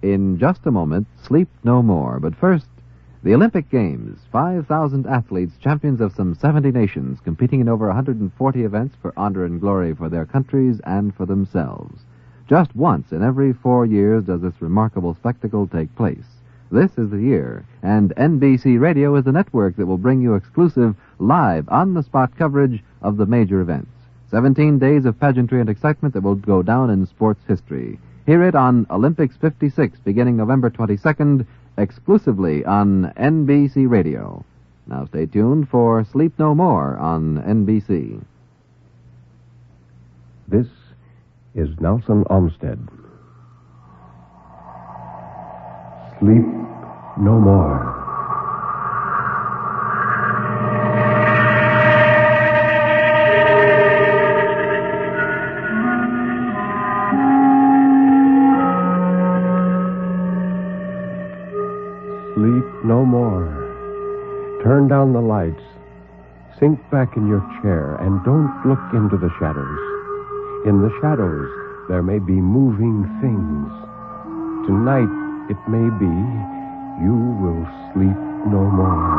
In just a moment, Sleep No More. But first, the Olympic Games. 5,000 athletes, champions of some 70 nations, competing in over 140 events for honor and glory for their countries and for themselves. Just once in every 4 years does this remarkable spectacle take place. This is the year, and NBC Radio is the network that will bring you exclusive, live, on-the-spot coverage of the major events. 17 days of pageantry and excitement that will go down in sports history. Hear it on Olympics 56, beginning November 22nd, exclusively on NBC Radio. Now stay tuned for Sleep No More on NBC. This is Nelson Olmsted. Sleep no more. Sleep no more. Turn down the lights. Sink back in your chair and don't look into the shadows. In the shadows, there may be moving things. Tonight, it may be you will sleep no more.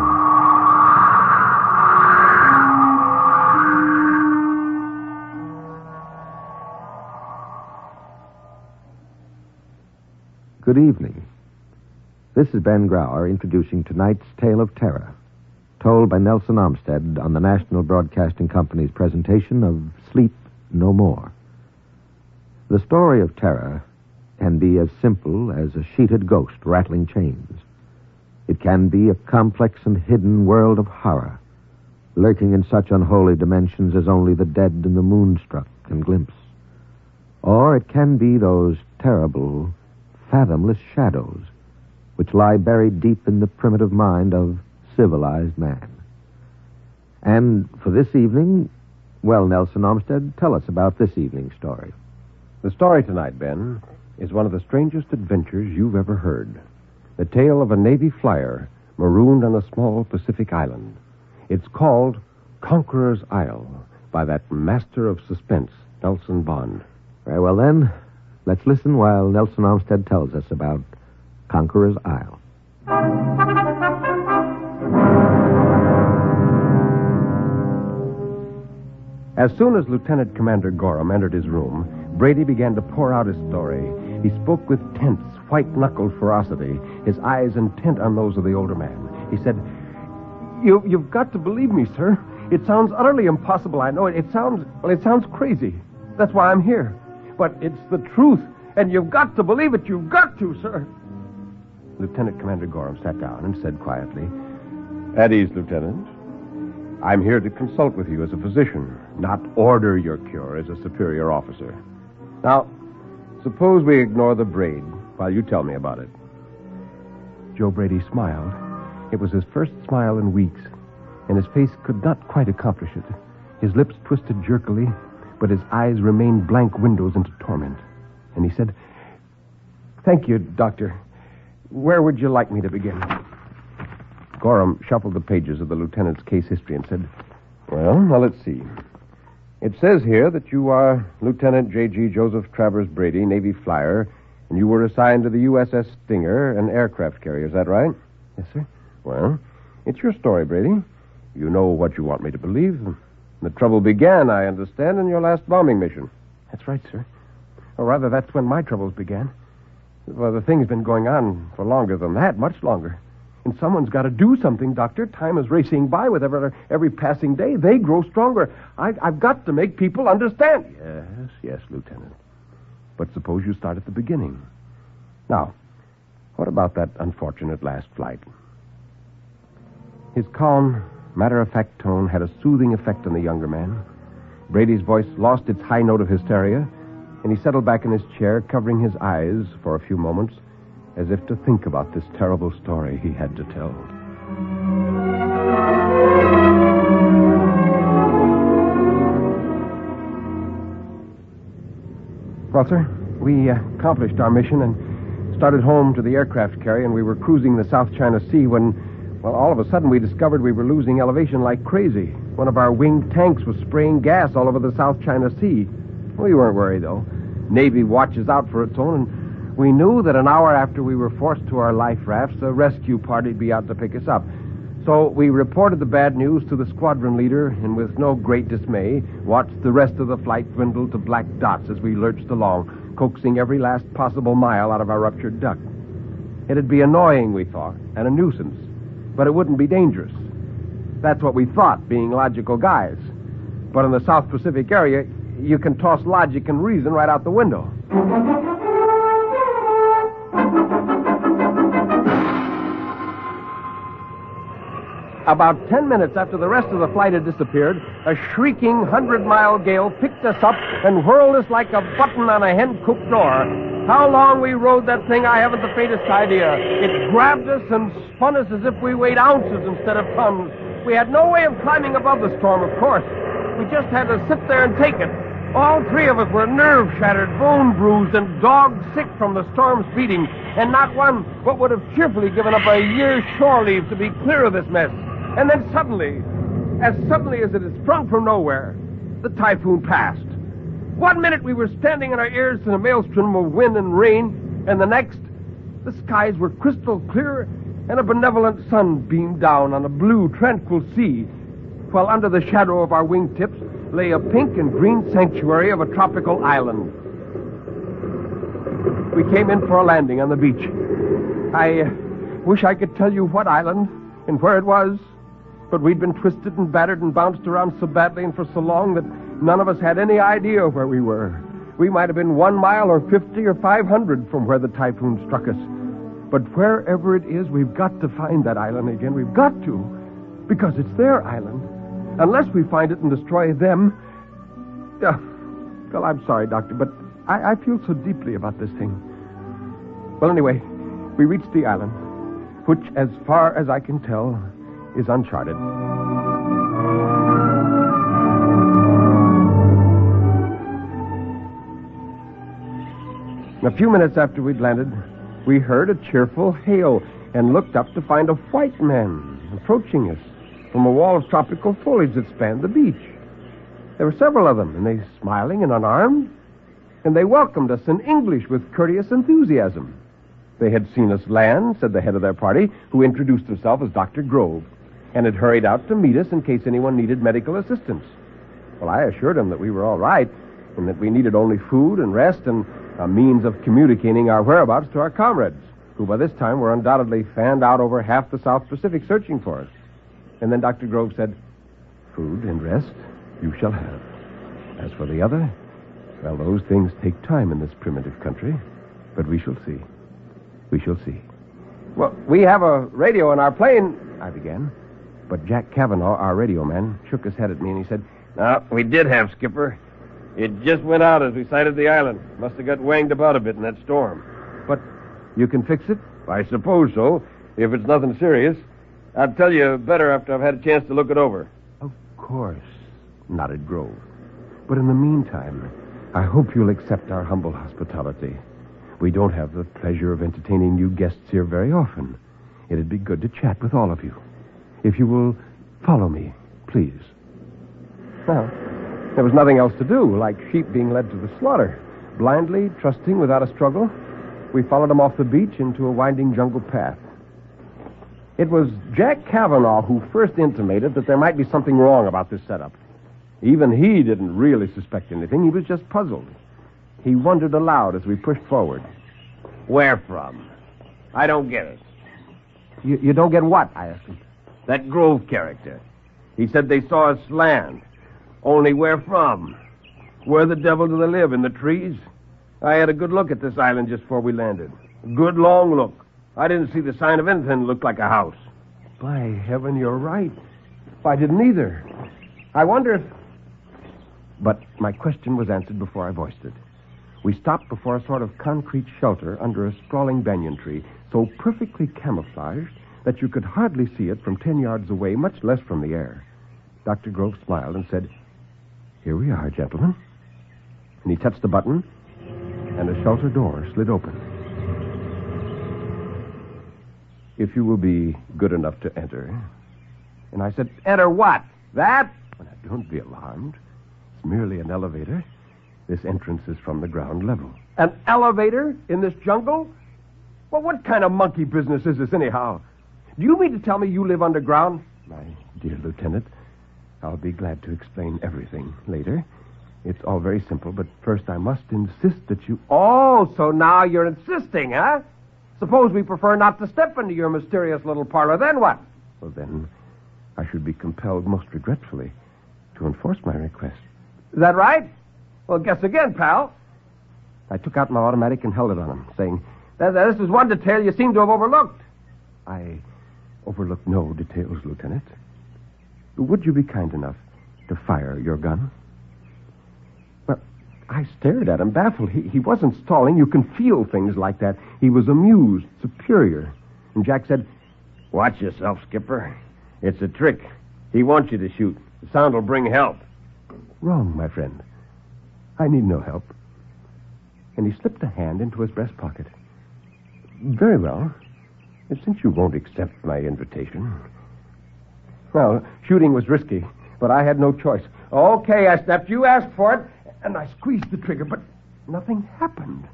Good evening. This is Ben Grauer introducing tonight's Tale of Terror, told by Nelson Olmsted on the National Broadcasting Company's presentation of Sleep No More. The story of terror can be as simple as a sheeted ghost rattling chains. It can be a complex and hidden world of horror, lurking in such unholy dimensions as only the dead and the moonstruck can glimpse. Or it can be those terrible, fathomless shadows which lie buried deep in the primitive mind of civilized man. And for this evening, well, Nelson Olmsted, tell us about this evening's story. The story tonight, Ben, is one of the strangest adventures you've ever heard. The tale of a Navy flyer marooned on a small Pacific island. It's called Conqueror's Isle by that master of suspense, Nelson Bond. Very well, then. Let's listen while Nelson Olmsted tells us about Conqueror's Isle. As soon as Lieutenant Commander Gorham entered his room, Brady began to pour out his story. He spoke with tense, white-knuckled ferocity, his eyes intent on those of the older man. He said, You've got to believe me, sir. It sounds utterly impossible, I know. It sounds crazy. That's why I'm here. But it's the truth, and you've got to believe it. You've got to, sir. Lieutenant Commander Gorham sat down and said quietly, At ease, Lieutenant. I'm here to consult with you as a physician, not order your cure as a superior officer. Now, suppose we ignore the braid while you tell me about it. Joe Brady smiled. It was his first smile in weeks, and his face could not quite accomplish it. His lips twisted jerkily, but his eyes remained blank windows into torment. And he said, Thank you, Doctor. Where would you like me to begin? Gorham shuffled the pages of the lieutenant's case history and said, Well, now let's see. It says here that you are Lieutenant J.G. Joseph Travers Brady, Navy flyer, and you were assigned to the USS Stinger, an aircraft carrier. Is that right? Yes, sir. Well, it's your story, Brady. You know what you want me to believe. The trouble began, I understand, in your last bombing mission. That's right, sir. Or rather, that's when my troubles began. Well, the thing's been going on for longer than that, much longer. And someone's got to do something, Doctor. Time is racing by with every passing day. They grow stronger. I've got to make people understand. Yes, Lieutenant. But suppose you start at the beginning. Now, what about that unfortunate last flight? His calm, matter-of-fact tone had a soothing effect on the younger man. Brady's voice lost its high note of hysteria, and he settled back in his chair, covering his eyes for a few moments, as if to think about this terrible story he had to tell. Well, sir, we accomplished our mission and started home to the aircraft carrier, and we were cruising the South China Sea when, well, all of a sudden we discovered we were losing elevation like crazy. One of our winged tanks was spraying gas all over the South China Sea. We weren't worried, though. Navy watches out for its own, and We knew that an hour after we were forced to our life rafts, a rescue party'd be out to pick us up. So we reported the bad news to the squadron leader, and with no great dismay, watched the rest of the flight dwindle to black dots as we lurched along, coaxing every last possible mile out of our ruptured duct. It'd be annoying, we thought, and a nuisance, but it wouldn't be dangerous. That's what we thought, being logical guys. But in the South Pacific area, you can toss logic and reason right out the window. About 10 minutes after the rest of the flight had disappeared, a shrieking 100-mile gale picked us up and whirled us like a button on a hen-coop door. How long we rode that thing, I haven't the faintest idea. It grabbed us and spun us as if we weighed ounces instead of tons. We had no way of climbing above the storm, of course. We just had to sit there and take it. All three of us were nerve-shattered, bone-bruised, and dog-sick from the storm's beating, and not one but would have cheerfully given up a year's shore leave to be clear of this mess. And then suddenly as it had sprung from nowhere, the typhoon passed. 1 minute we were standing in our ears in a maelstrom of wind and rain, and the next, the skies were crystal clear, and a benevolent sun beamed down on a blue, tranquil sea, while under the shadow of our wingtips lay a pink and green sanctuary of a tropical island. We came in for a landing on the beach. I wish I could tell you what island and where it was, but we'd been twisted and battered and bounced around so badly and for so long that none of us had any idea where we were. We might have been 1 mile or 50 or 500 from where the typhoon struck us. But wherever it is, we've got to find that island again. We've got to, because it's their island. Unless we find it and destroy them... well, I'm sorry, Doctor, but I feel so deeply about this thing. Well, anyway, we reached the island, which, as far as I can tell, is uncharted. A few minutes after we'd landed, we heard a cheerful hail and looked up to find a white man approaching us from a wall of tropical foliage that spanned the beach. There were several of them, and they smiling and unarmed, and they welcomed us in English with courteous enthusiasm. They had seen us land, said the head of their party, who introduced himself as Dr. Grove, and had hurried out to meet us in case anyone needed medical assistance. Well, I assured him that we were all right, and that we needed only food and rest and a means of communicating our whereabouts to our comrades, who by this time were undoubtedly fanned out over half the South Pacific searching for us. And then Dr. Grove said, "Food and rest you shall have. As for the other, well, those things take time in this primitive country, but we shall see. We shall see." "Well, we have a radio in our plane," I began. But Jack Cavanaugh, our radio man, shook his head at me and he said, "No, we did have, Skipper. It just went out as we sighted the island. Must have got wanged about a bit in that storm." "But you can fix it?" "I suppose so, if it's nothing serious. I'll tell you better after I've had a chance to look it over." "Of course," nodded Grove. "But in the meantime, I hope you'll accept our humble hospitality. We don't have the pleasure of entertaining new guests here very often. It'd be good to chat with all of you. If you will follow me, please." Well, there was nothing else to do, like sheep being led to the slaughter. Blindly, trusting without a struggle, we followed them off the beach into a winding jungle path. It was Jack Cavanaugh who first intimated that there might be something wrong about this setup. Even he didn't really suspect anything. He was just puzzled. He wondered aloud as we pushed forward. "Where from? I don't get it." You don't get what?" I asked him. "That Grove character. He said they saw us land. Only where from? Where the devil do they live? In the trees? I had a good look at this island just before we landed. A good long look. I didn't see the sign of anything that looked like a house." "By heaven, you're right. I didn't either. I wonder if..." But my question was answered before I voiced it. We stopped before a sort of concrete shelter under a sprawling banyan tree, so perfectly camouflaged that you could hardly see it from 10 yards away, much less from the air. Dr. Grove smiled and said, "Here we are, gentlemen." And he touched the button, and a shelter door slid open. "If you will be good enough to enter." And I said, "Enter what? That?" Well, now, don't be alarmed. It's merely an elevator. This entrance is from the ground level. An elevator in this jungle? Well, what kind of monkey business is this, anyhow? Do you mean to tell me you live underground? My dear Lieutenant, I'll be glad to explain everything later. It's all very simple, but first I must insist that you... Oh, so now you're insisting, huh? Suppose we prefer not to step into your mysterious little parlor, then what? Well, then, I should be compelled most regretfully to enforce my request. Is that right? Well, guess again, pal. I took out my automatic and held it on him, saying, this is one detail you seem to have overlooked. I overlooked no details, Lieutenant. Would you be kind enough to fire your gun? Well, I stared at him, baffled. He wasn't stalling. You can feel things like that. He was amused, superior. And Jack said, watch yourself, Skipper. It's a trick. He wants you to shoot. The sound will bring help. Wrong, my friend. I need no help. And he slipped a hand into his breast pocket. Very well. Since you won't accept my invitation. Well, shooting was risky, but I had no choice. Okay, I snapped. You asked for it, and I squeezed the trigger, but nothing happened.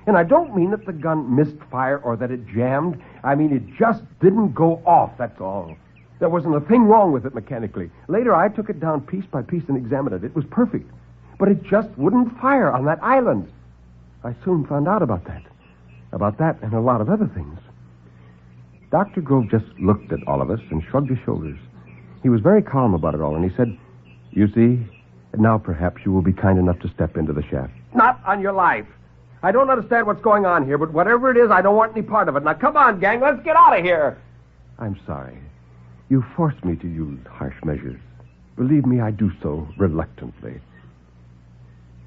And I don't mean that the gun missed fire or that it jammed. I mean it just didn't go off, that's all. There wasn't a thing wrong with it mechanically. Later, I took it down piece by piece and examined it. It was perfect. But it just wouldn't fire on that island. I soon found out about that. About that and a lot of other things. Dr. Grove just looked at all of us and shrugged his shoulders. He was very calm about it all, and he said, you see, now perhaps you will be kind enough to step into the shaft. Not on your life. I don't understand what's going on here, but whatever it is, I don't want any part of it. Now, come on, gang, let's get out of here. I'm sorry. You forced me to use harsh measures. Believe me, I do so reluctantly.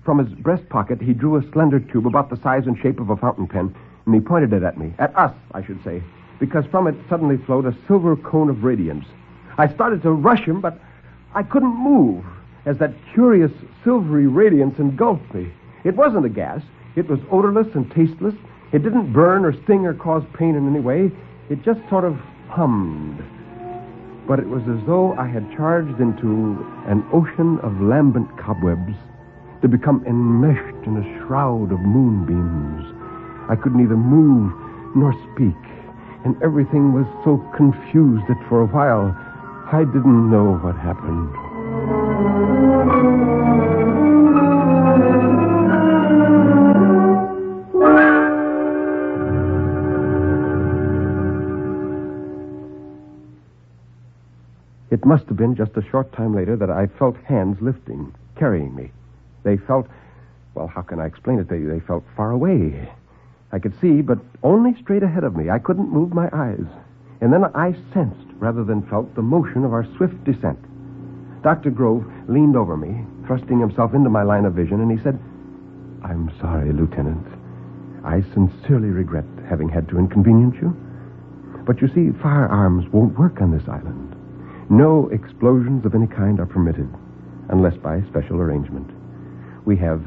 From his breast pocket, he drew a slender tube about the size and shape of a fountain pen, and he pointed it at me. At us, I should say, because from it suddenly flowed a silver cone of radiance. I started to rush him, but I couldn't move as that curious silvery radiance engulfed me. It wasn't a gas. It was odorless and tasteless. It didn't burn or sting or cause pain in any way. It just sort of hummed. But it was as though I had charged into an ocean of lambent cobwebs to become enmeshed in a shroud of moonbeams. I could neither move nor speak, and everything was so confused that for a while I didn't know what happened. It must have been just a short time later that I felt hands lifting, carrying me. They felt, well, how can I explain it? They felt far away. I could see, but only straight ahead of me. I couldn't move my eyes. And then I sensed, rather than felt, the motion of our swift descent. Dr. Grove leaned over me, thrusting himself into my line of vision, and he said, I'm sorry, Lieutenant. I sincerely regret having had to inconvenience you. But you see, firearms won't work on this island. No explosions of any kind are permitted, unless by special arrangement. We have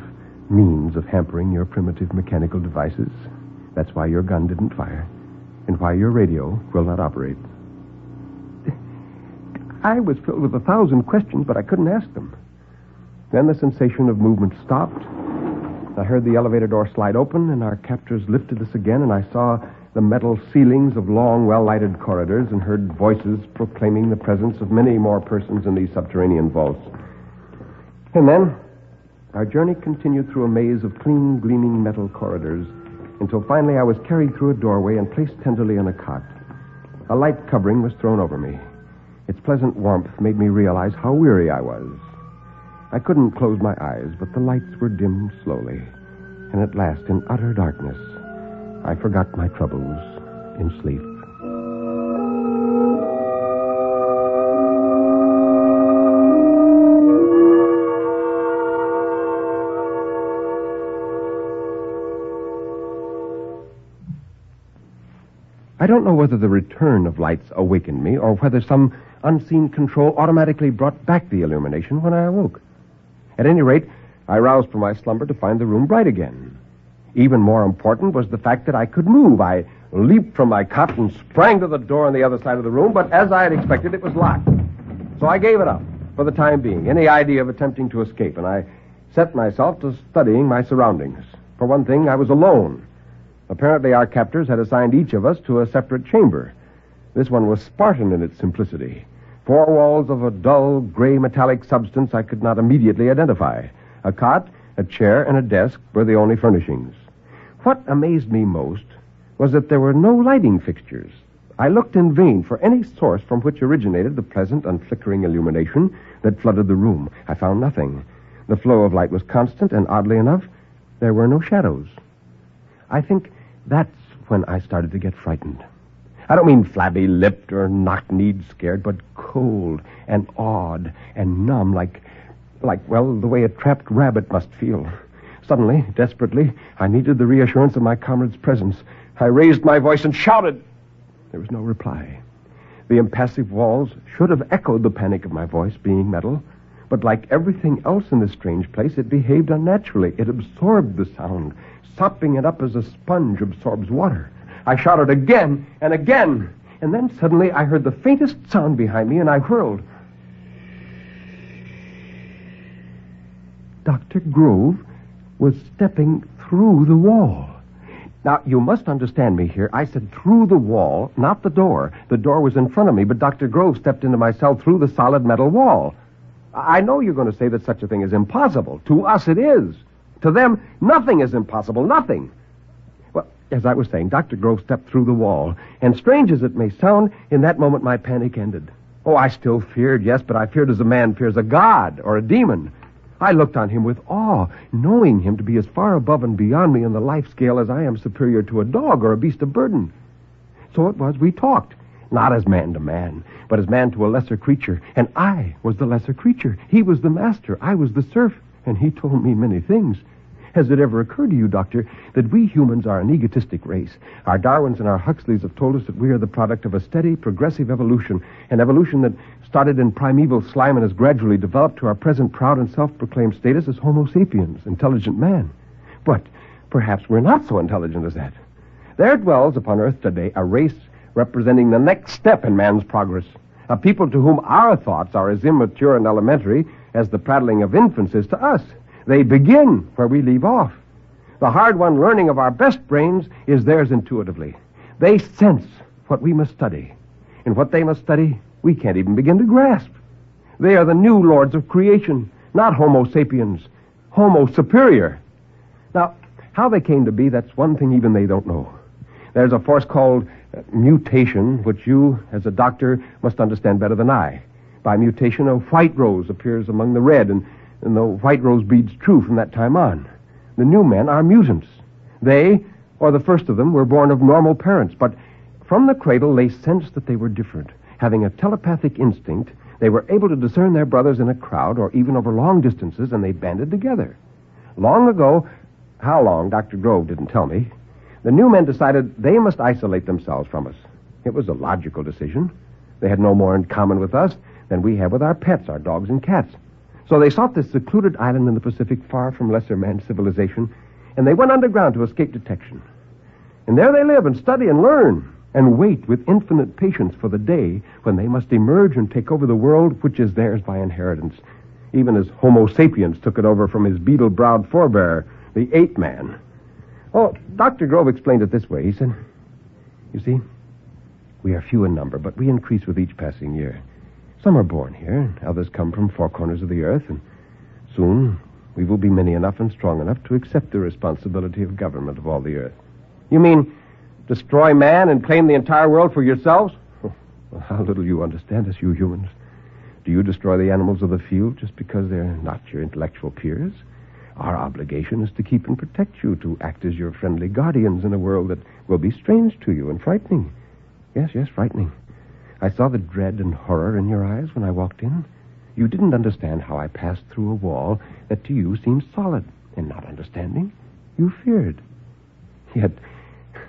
means of hampering your primitive mechanical devices. That's why your gun didn't fire, and why your radio will not operate. I was filled with 1,000 questions, but I couldn't ask them. Then the sensation of movement stopped. I heard the elevator door slide open, and our captors lifted us again, and I saw the metal ceilings of long, well-lighted corridors and heard voices proclaiming the presence of many more persons in these subterranean vaults. And then our journey continued through a maze of clean, gleaming metal corridors until finally I was carried through a doorway and placed tenderly on a cot. A light covering was thrown over me. Its pleasant warmth made me realize how weary I was. I couldn't close my eyes, but the lights were dimmed slowly, and at last, in utter darkness, I forgot my troubles in sleep. I don't know whether the return of lights awakened me or whether some unseen control automatically brought back the illumination when I awoke. At any rate, I roused from my slumber to find the room bright again. Even more important was the fact that I could move. I leaped from my cot and sprang to the door on the other side of the room, but as I had expected, it was locked. So I gave it up, for the time being, any idea of attempting to escape, and I set myself to studying my surroundings. For one thing, I was alone. Apparently, our captors had assigned each of us to a separate chamber. This one was Spartan in its simplicity. 4 walls of a dull, gray metallic substance I could not immediately identify. A cot, a chair, and a desk were the only furnishings. What amazed me most was that there were no lighting fixtures. I looked in vain for any source from which originated the pleasant and flickering illumination that flooded the room. I found nothing. The flow of light was constant, and oddly enough, there were no shadows. I think that's when I started to get frightened. I don't mean flabby-lipped or knock-kneed scared, but cold and awed and numb, like, the way a trapped rabbit must feel. Suddenly, desperately, I needed the reassurance of my comrade's presence. I raised my voice and shouted. There was no reply. The impassive walls should have echoed the panic of my voice, being metal, but like everything else in this strange place, it behaved unnaturally. It absorbed the sound, sopping it up as a sponge absorbs water. I shouted again and again, and then suddenly I heard the faintest sound behind me, and I whirled. Dr. Grove was stepping through the wall. Now, you must understand me here. I said through the wall, not the door. The door was in front of me, but Dr. Grove stepped into my cell through the solid metal wall. I know you're going to say that such a thing is impossible. To us, it is. To them, nothing is impossible. Nothing. Well, as I was saying, Dr. Grove stepped through the wall, and strange as it may sound, in that moment my panic ended. Oh, I still feared, yes, but I feared as a man fears a god or a demon. I looked on him with awe, knowing him to be as far above and beyond me in the life scale as I am superior to a dog or a beast of burden. So it was we talked, not as man to man, but as man to a lesser creature. And I was the lesser creature. He was the master. I was the serf. And he told me many things. Has it ever occurred to you, Doctor, that we humans are an egotistic race? Our Darwins and our Huxleys have told us that we are the product of a steady, progressive evolution, an evolution that started in primeval slime and has gradually developed to our present proud and self-proclaimed status as Homo sapiens, intelligent man. But perhaps we're not so intelligent as that. There dwells upon Earth today a race representing the next step in man's progress, a people to whom our thoughts are as immature and elementary as the prattling of infants is to us. They begin where we leave off. The hard-won learning of our best brains is theirs intuitively. They sense what we must study. And what they must study, we can't even begin to grasp. They are the new lords of creation, not Homo sapiens, Homo superior. Now, how they came to be, that's one thing even they don't know. There's a force called mutation, which you, as a doctor, must understand better than I. By mutation, a white rose appears among the red, and the white rose breeds true from that time on. The new men are mutants. They, or the first of them, were born of normal parents, but from the cradle they sensed that they were different. Having a telepathic instinct, they were able to discern their brothers in a crowd or even over long distances, and they banded together. Long ago, how long, Dr. Grove didn't tell me, the new men decided they must isolate themselves from us. It was a logical decision. They had no more in common with us than we have with our pets, our dogs and cats. So they sought this secluded island in the Pacific far from lesser man's civilization, and they went underground to escape detection. And there they live and study and learn and wait with infinite patience for the day when they must emerge and take over the world which is theirs by inheritance, even as Homo sapiens took it over from his beetle-browed forebear, the ape man. Oh, Dr. Grove explained it this way. He said, you see, we are few in number, but we increase with each passing year. Some are born here, and others come from 4 corners of the earth, and soon we will be many enough and strong enough to accept the responsibility of government of all the earth. You mean destroy man and claim the entire world for yourselves? Oh, well, how little you understand us, you humans. Do you destroy the animals of the field just because they're not your intellectual peers? Our obligation is to keep and protect you, to act as your friendly guardians in a world that will be strange to you and frightening. Yes, frightening. I saw the dread and horror in your eyes when I walked in. You didn't understand how I passed through a wall that to you seemed solid, and not understanding, you feared. Yet,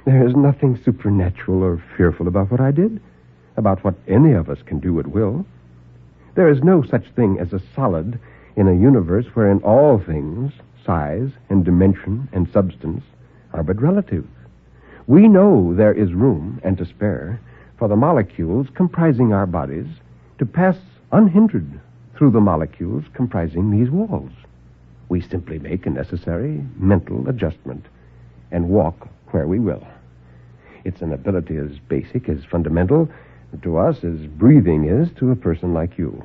there is nothing supernatural or fearful about what I did, about what any of us can do at will. There is no such thing as a solid in a universe wherein all things, size and dimension and substance, are but relative. We know there is room, and to spare, for the molecules comprising our bodies to pass unhindered through the molecules comprising these walls. We simply make a necessary mental adjustment and walk where we will. It's an ability as basic, as fundamental to us as breathing is to a person like you.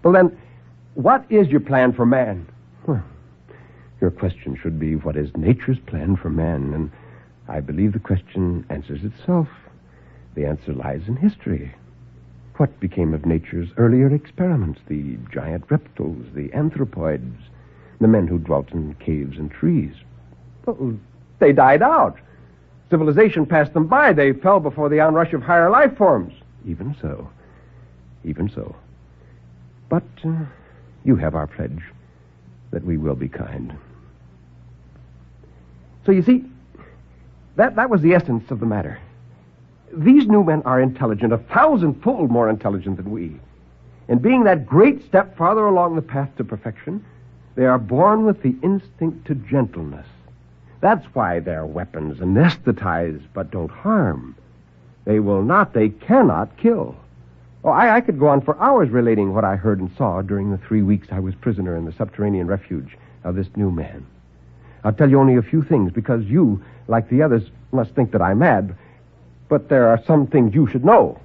Well, then, what is your plan for man? Well, your question should be, what is nature's plan for man? And I believe the question answers itself. The answer lies in history. What became of nature's earlier experiments? The giant reptiles, the anthropoids, the men who dwelt in caves and trees. Well, they died out. Civilization passed them by. They fell before the onrush of higher life forms. Even so. Even so. But you have our pledge that we will be kind. So you see, that was the essence of the matter. These new men are intelligent, 1,000-fold more intelligent than we. And being that great step farther along the path to perfection, they are born with the instinct to gentleness. That's why their weapons anesthetize but don't harm. They cannot kill. Oh, I could go on for hours relating what I heard and saw during the 3 weeks I was prisoner in the subterranean refuge of this new man. I'll tell you only a few things, because you, like the others, must think that I'm mad. But there are some things you should know.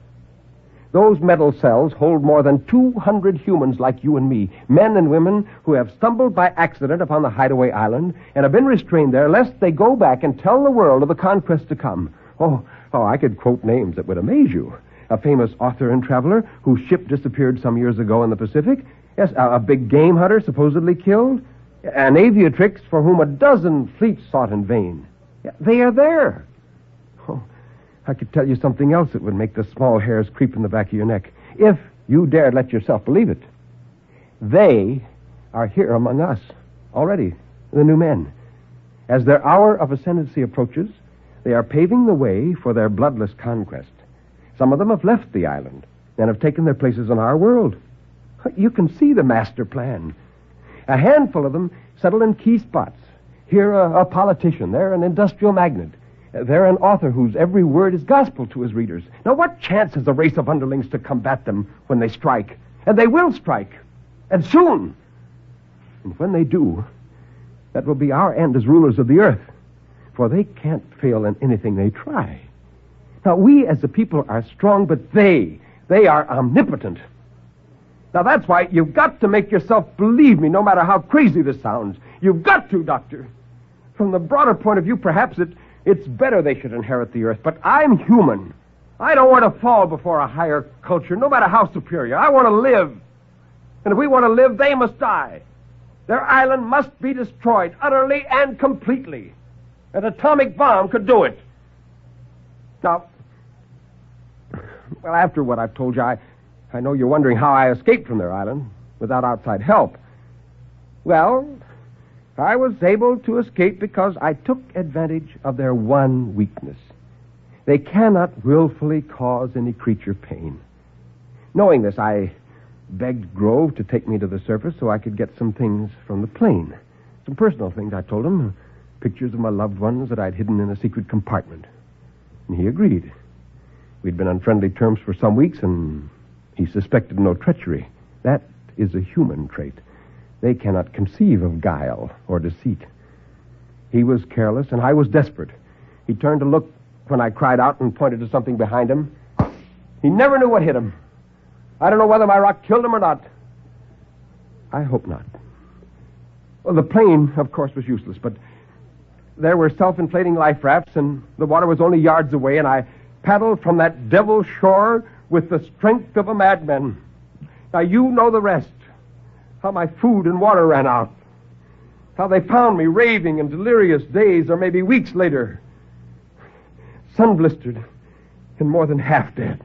Those metal cells hold more than 200 humans like you and me, men and women who have stumbled by accident upon the hideaway island and have been restrained there lest they go back and tell the world of the conquest to come. Oh, I could quote names that would amaze you. A famous author and traveler whose ship disappeared some years ago in the Pacific. Yes, a big game hunter supposedly killed. An aviatrix for whom a dozen fleets sought in vain. Yeah, they are there. Oh, I could tell you something else that would make the small hairs creep in the back of your neck, if you dared let yourself believe it. They are here among us already, the new men. As their hour of ascendancy approaches, they are paving the way for their bloodless conquest. Some of them have left the island and have taken their places in our world. You can see the master plan. A handful of them settle in key spots. Here a politician, there an industrial magnate, there an author whose every word is gospel to his readers. Now, what chance has a race of underlings to combat them when they strike? And they will strike, and soon. And when they do, that will be our end as rulers of the earth, for they can't fail in anything they try. Now, we as a people are strong, but they are omnipotent. Now, that's why you've got to make yourself believe me, no matter how crazy this sounds. You've got to, Doctor. From the broader point of view, perhaps it's better they should inherit the earth, but I'm human. I don't want to fall before a higher culture, no matter how superior. I want to live. And if we want to live, they must die. Their island must be destroyed, utterly and completely. An atomic bomb could do it. Now, well, after what I've told you, I know you're wondering how I escaped from their island without outside help. Well, I was able to escape because I took advantage of their one weakness. They cannot willfully cause any creature pain. Knowing this, I begged Grove to take me to the surface so I could get some things from the plane. Some personal things, I told him. Pictures of my loved ones that I'd hidden in a secret compartment. And he agreed. We'd been on friendly terms for some weeks, and he suspected no treachery. That is a human trait. They cannot conceive of guile or deceit. He was careless, and I was desperate. He turned to look when I cried out and pointed to something behind him. He never knew what hit him. I don't know whether my rock killed him or not. I hope not. Well, the plane, of course, was useless, but there were self-inflating life rafts, and the water was only yards away, and I paddled from that devil shore with the strength of a madman. Now, you know the rest. How my food and water ran out. How they found me raving in delirious days or maybe weeks later. Sun-blistered and more than half dead.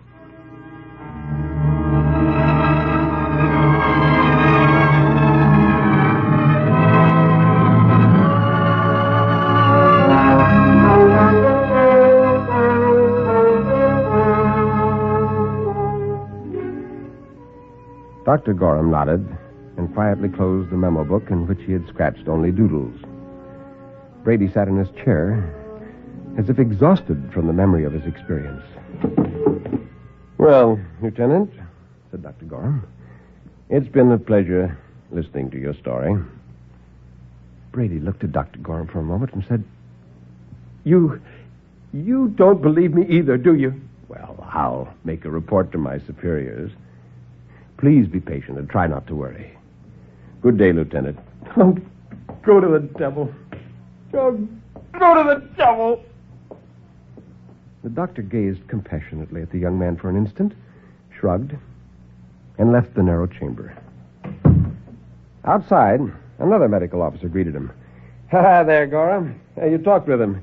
Dr. Gorham nodded and quietly closed the memo book in which he had scratched only doodles. Brady sat in his chair as if exhausted from the memory of his experience. Well, Lieutenant, said Dr. Gorham, it's been a pleasure listening to your story. Brady looked at Dr. Gorham for a moment and said, You don't believe me either, do you? Well, I'll make a report to my superiors. Please be patient and try not to worry. Good day, Lieutenant. Oh, go to the devil. Oh, go to the devil. The doctor gazed compassionately at the young man for an instant, shrugged, and left the narrow chamber. Outside, another medical officer greeted him. Ha there, Gorham. You talked with him.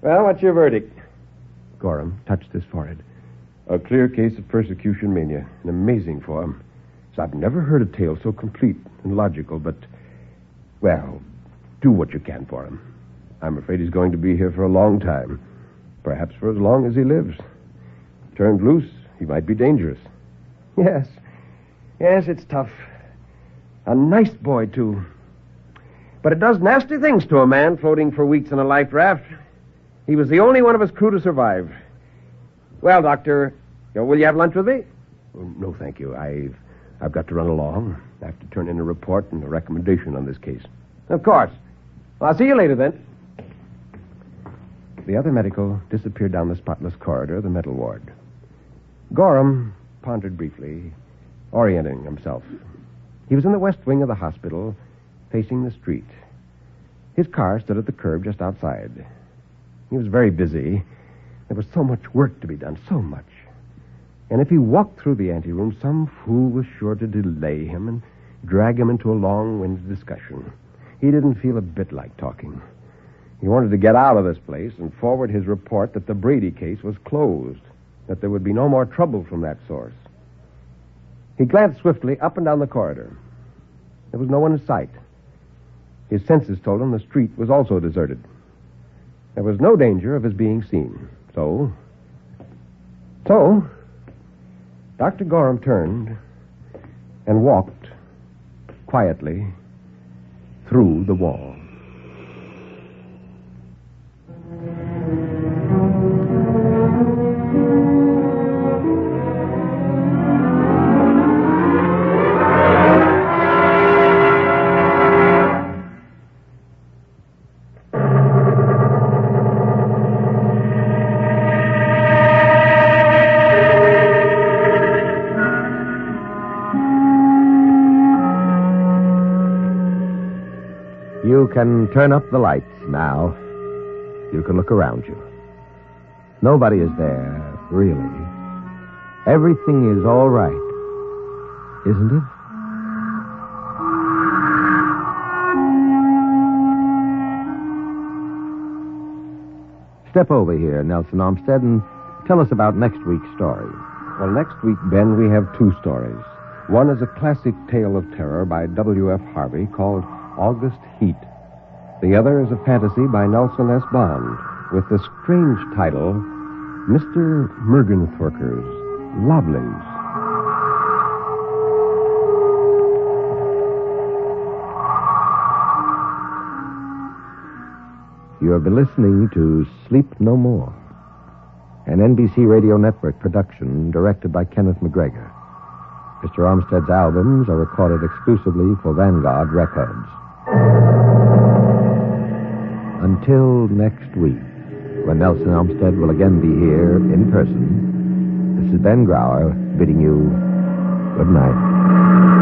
Well, what's your verdict? Gorham touched his forehead. A clear case of persecution mania. An amazing form. So I've never heard a tale so complete and logical, but, well, do what you can for him. I'm afraid he's going to be here for a long time. Perhaps for as long as he lives. Turned loose, he might be dangerous. Yes, it's tough. A nice boy, too. But it does nasty things to a man floating for weeks in a life raft. He was the only one of his crew to survive. Well, Doctor, will you have lunch with me? Oh, no, thank you. I've got to run along. I have to turn in a report and a recommendation on this case. Of course. Well, I'll see you later, then. The other medical disappeared down the spotless corridor of the mental ward. Gorham pondered briefly, orienting himself. He was in the west wing of the hospital, facing the street. His car stood at the curb just outside. He was very busy. There was so much work to be done, so much. And if he walked through the anteroom, some fool was sure to delay him and drag him into a long-winded discussion. He didn't feel a bit like talking. He wanted to get out of this place and forward his report that the Brady case was closed, that there would be no more trouble from that source. He glanced swiftly up and down the corridor. There was no one in sight. His senses told him the street was also deserted. There was no danger of his being seen. So, Dr. Gorham turned and walked quietly through the wall. You can turn up the lights now. You can look around you. Nobody is there, really. Everything is all right, isn't it? Step over here, Nelson Olmsted, and tell us about next week's story. Well, next week, Ben, we have two stories. One is a classic tale of terror by W.F. Harvey called August Heat. The other is a fantasy by Nelson S. Bond with the strange title, Mr. Mergenthorker's Loblings. You have been listening to Sleep No More, an NBC Radio Network production directed by Kenneth McGregor. Mr. Olmsted's albums are recorded exclusively for Vanguard Records. Until next week, when Nelson Olmsted will again be here in person, this is Ben Grauer bidding you good night.